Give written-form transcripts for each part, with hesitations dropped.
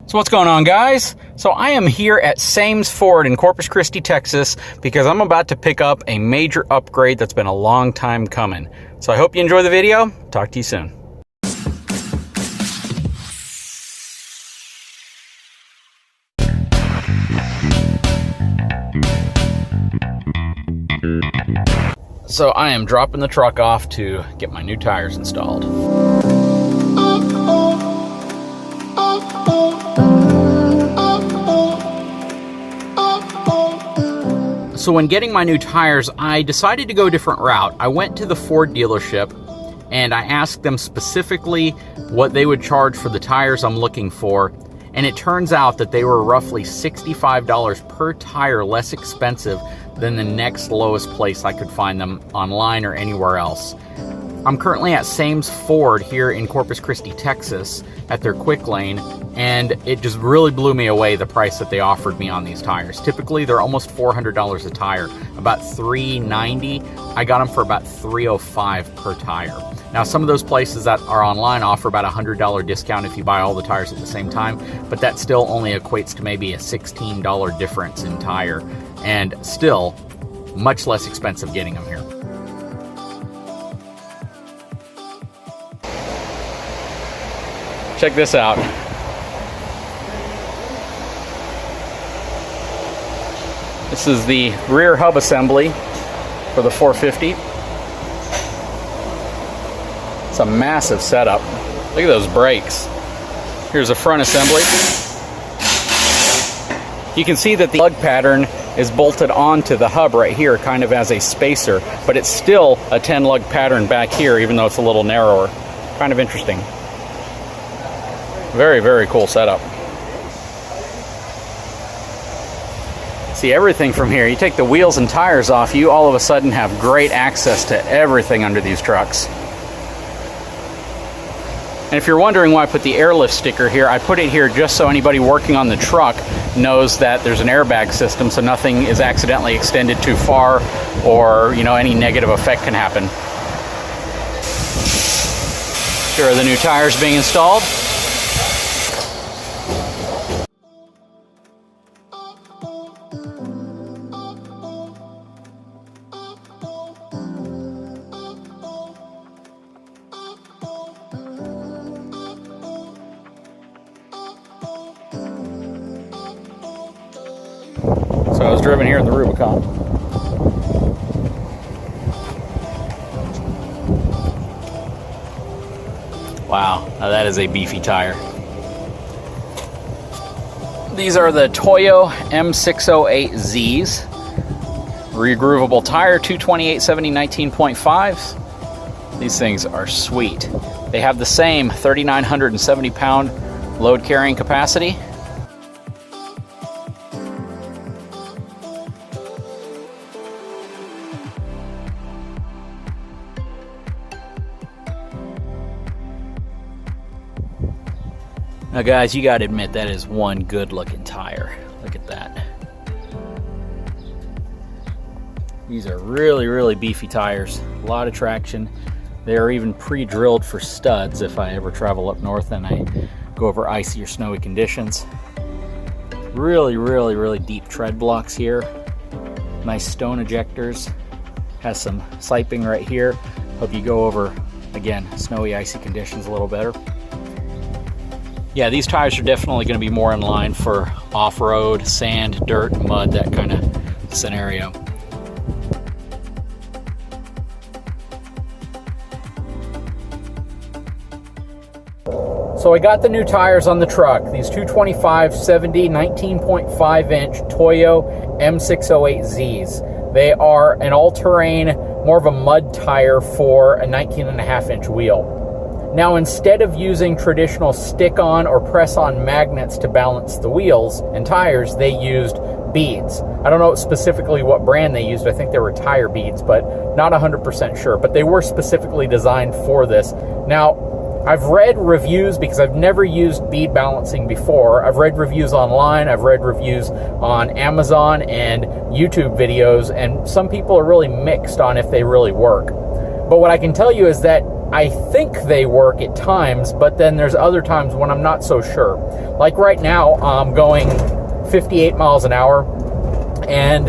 So what's going on, guys? So I am here at Sames Ford in Corpus Christi, Texas, because I'm about to pick up a major upgrade that's been a long time coming. So I hope you enjoy the video. Talk to you soon. So I am dropping the truck off to get my new tires installed. So when getting my new tires, I decided to go a different route. I went to the Ford dealership and I asked them specifically what they would charge for the tires I'm looking for. And it turns out that they were roughly $65 per tire less expensive than the next lowest place I could find them online or anywhere else. I'm currently at Sames Ford here in Corpus Christi, Texas at their quick lane, and it just really blew me away, the price that they offered me on these tires. Typically they're almost $400 a tire, about $390. I got them for about $305 per tire. Now some of those places that are online offer about a $100 discount if you buy all the tires at the same time, but that still only equates to maybe a $16 difference in tire, and still much less expensive getting them here. Check this out. This is the rear hub assembly for the 450. It's a massive setup. Look at those brakes. Here's a front assembly. You can see that the lug pattern is bolted onto the hub right here, kind of as a spacer, but it's still a 10 lug pattern back here, even though it's a little narrower. Kind of interesting. Very, very cool setup. See everything from here. You take the wheels and tires off, you all of a sudden have great access to everything under these trucks. And if you're wondering why I put the airlift sticker here, I put it here just so anybody working on the truck knows that there's an airbag system, so nothing is accidentally extended too far, or any negative effect can happen. Here are the new tires being installed. So I was driven here in the Rubicon. Wow, now that is a beefy tire. These are the Toyo M608Zs. Regroovable tire, 228/70 19.5s. These things are sweet. They have the same 3,970 pound load carrying capacity. Now guys, you gotta admit that is one good looking tire. Look at that. These are really, really beefy tires. A lot of traction. They are even pre-drilled for studs if I ever travel up north and I go over icy or snowy conditions. Really, really, really deep tread blocks here. Nice stone ejectors. Has some siping right here. Hope you go over, again, snowy, icy conditions a little better. Yeah, these tires are definitely going to be more in line for off-road, sand, dirt, mud, that kind of scenario. So I got the new tires on the truck, these 225/70 19.5 inch Toyo M608Zs. They are an all-terrain, more of a mud tire for a 19.5 inch wheel. Now, instead of using traditional stick-on or press-on magnets to balance the wheels and tires, they used beads. I don't know specifically what brand they used. I think they were tire beads, but not 100% sure. But they were specifically designed for this. Now, I've read reviews, because I've never used bead balancing before. I've read reviews online, I've read reviews on Amazon and YouTube videos, and some people are really mixed on if they really work. But what I can tell you is that I think they work at times, but then there's other times when I'm not so sure. Like right now, I'm going 58 miles an hour, and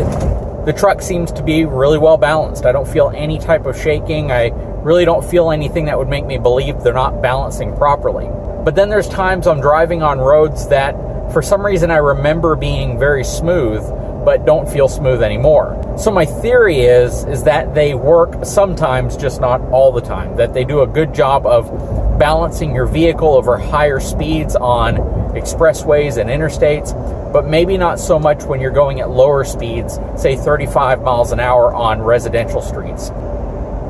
the truck seems to be really well balanced. I don't feel any type of shaking. I really don't feel anything that would make me believe they're not balancing properly. But then there's times I'm driving on roads that for some reason I remember being very smooth, but don't feel smooth anymore. So my theory is that they work sometimes, just not all the time. That they do a good job of balancing your vehicle over higher speeds on expressways and interstates, but maybe not so much when you're going at lower speeds, say 35 miles an hour on residential streets.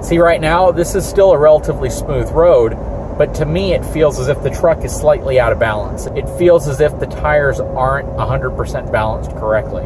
See, right now, this is still a relatively smooth road, but to me, it feels as if the truck is slightly out of balance. It feels as if the tires aren't 100% balanced correctly.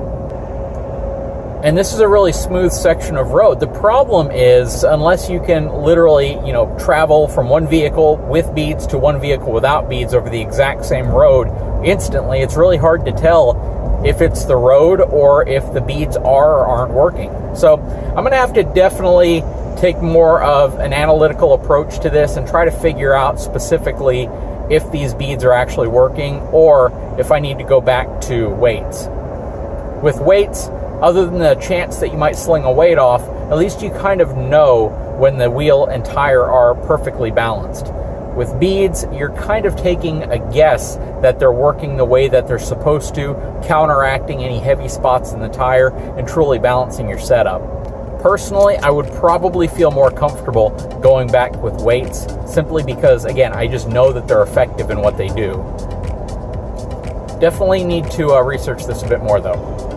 And this is a really smooth section of road. The problem is, unless you can literally, travel from one vehicle with beads to one vehicle without beads over the exact same road instantly, it's really hard to tell if it's the road or if the beads are or aren't working. So I'm gonna have to definitely take more of an analytical approach to this and try to figure out specifically if these beads are actually working or if I need to go back to weights. With weights, other than the chance that you might sling a weight off, at least you kind of know when the wheel and tire are perfectly balanced. With beads, you're kind of taking a guess that they're working the way that they're supposed to, counteracting any heavy spots in the tire and truly balancing your setup. Personally, I would probably feel more comfortable going back with weights, simply because, again, I just know that they're effective in what they do. Definitely need to research this a bit more, though.